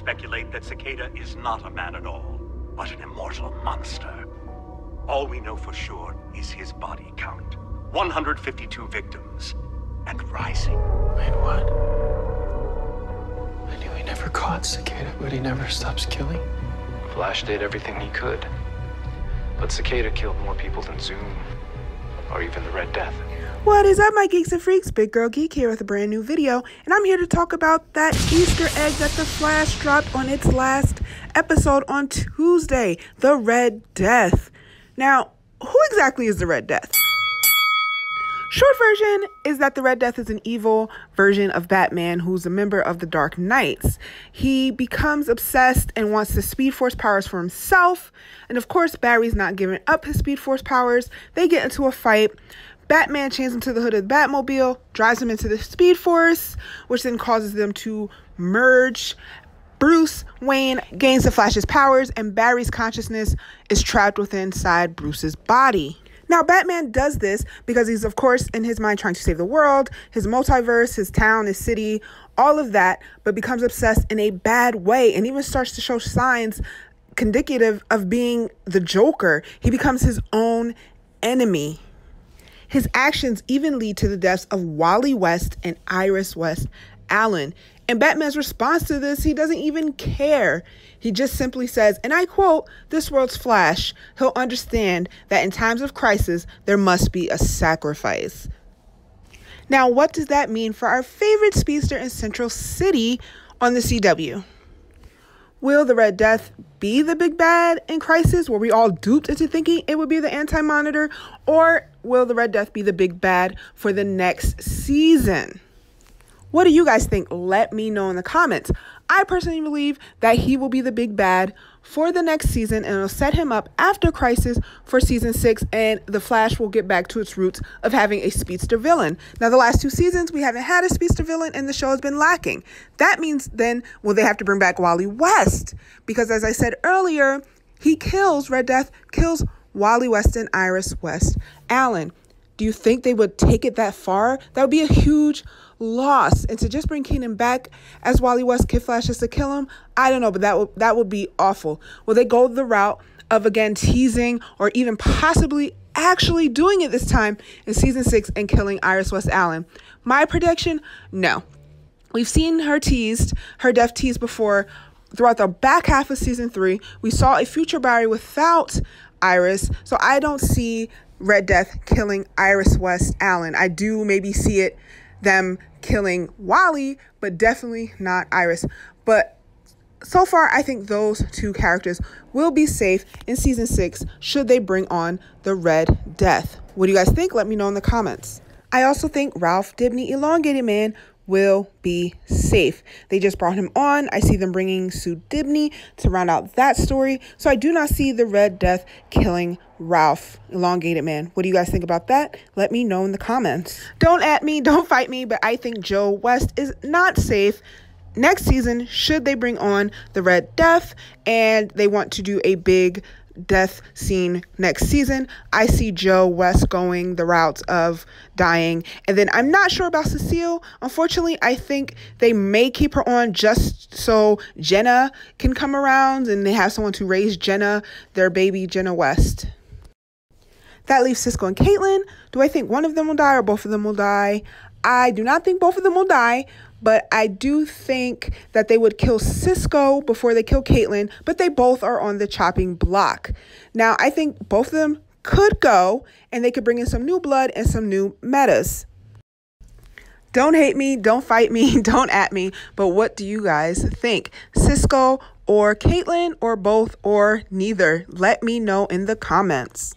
speculate that Cicada is not a man at all, but an immortal monster. All we know for sure is his body count. 152 victims, and rising. Wait, what? I knew he never caught Cicada, but he never stops killing. Flash did everything he could. But Cicada killed more people than Zoom, or even the Red Death. What is up, my geeks and freaks? Big Girl Geek here with a brand new video, and I'm here to talk about that Easter egg that The Flash dropped on its last episode on Tuesday, the Red Death. Now, who exactly is the Red Death? Short version is that the Red Death is an evil version of Batman who's a member of the Dark Knights. He becomes obsessed and wants the Speed Force powers for himself. And of course, Barry's not giving up his Speed Force powers. They get into a fight. Batman chains him to the hood of the Batmobile, drives him into the Speed Force, which then causes them to merge. Bruce Wayne gains the Flash's powers, and Barry's consciousness is trapped within inside Bruce's body. Now, Batman does this because he's, of course, in his mind trying to save the world, his multiverse, his town, his city, all of that, but becomes obsessed in a bad way and even starts to show signs indicative of being the Joker. He becomes his own enemy. His actions even lead to the deaths of Wally West and Iris West Allen. And Batman's response to this, he doesn't even care. He just simply says, and I quote, "This world's Flash. He'll understand that in times of crisis, there must be a sacrifice." Now, what does that mean for our favorite speedster in Central City on the CW? Will the Red Death be the big bad in Crisis? Were we all duped into thinking it would be the Anti-Monitor? Or will the Red Death be the big bad for the next season? What do you guys think? Let me know in the comments. I personally believe that he will be the big bad for the next season, and it'll set him up after Crisis for season 6, and the Flash will get back to its roots of having a speedster villain. Now, the last 2 seasons, we haven't had a speedster villain, and the show has been lacking. That means then, will they have to bring back Wally West? Because as I said earlier, Red Death kills Wally West and Iris West Allen. Do you think they would take it that far? That would be a huge loss. And to just bring Kenan back as Wally West, Kid Flash, just to kill him, I don't know, but that would be awful. Will they go the route of, again, teasing or even possibly actually doing it this time in season 6 and killing Iris West Allen? My prediction, no. We've seen her death teased before throughout the back half of season 3. We saw a future Barry without Iris, so I don't see Red Death killing Iris West Allen. I do maybe see them killing Wally, but definitely not Iris. But so far, I think those 2 characters will be safe in season 6 should they bring on the Red Death. What do you guys think? Let me know in the comments. I also think Ralph Dibny, Elongated Man, will be safe. They just brought him on. I see them bringing Sue Dibny to round out that story. So I do not see the Red Death killing Ralph, Elongated Man. What do you guys think about that? Let me know in the comments. Don't at me, don't fight me, but I think Joe West is not safe next season should they bring on the Red Death and they want to do a big death scene next season. I see Joe West going the route of dying. And then I'm not sure about Cecile. Unfortunately, I think they may keep her on just so Jenna can come around and they have someone to raise Jenna, their baby Jenna West. That leaves Cisco and Caitlin. Do I think one of them will die or both of them will die? I do not think both of them will die, but I do think that they would kill Cisco before they kill Caitlin, but they both are on the chopping block. Now, I think both of them could go, and they could bring in some new blood and some new metas. Don't hate me, don't fight me, don't at me, but what do you guys think? Cisco or Caitlin or both or neither? Let me know in the comments.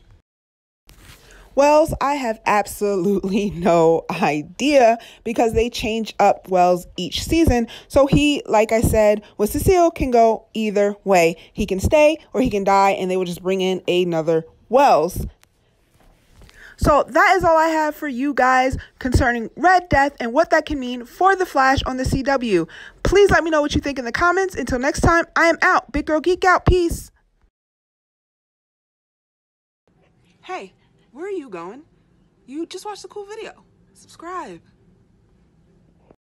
Wells, I have absolutely no idea because they change up Wells each season. So he, like I said, with Cecile, can go either way. He can stay or he can die, and they will just bring in another Wells. So that is all I have for you guys concerning Red Death and what that can mean for the Flash on the CW. Please let me know what you think in the comments. Until next time, I am out. Big Girl Geek out. Peace. Hey. Where are you going? You just watched a cool video. Subscribe.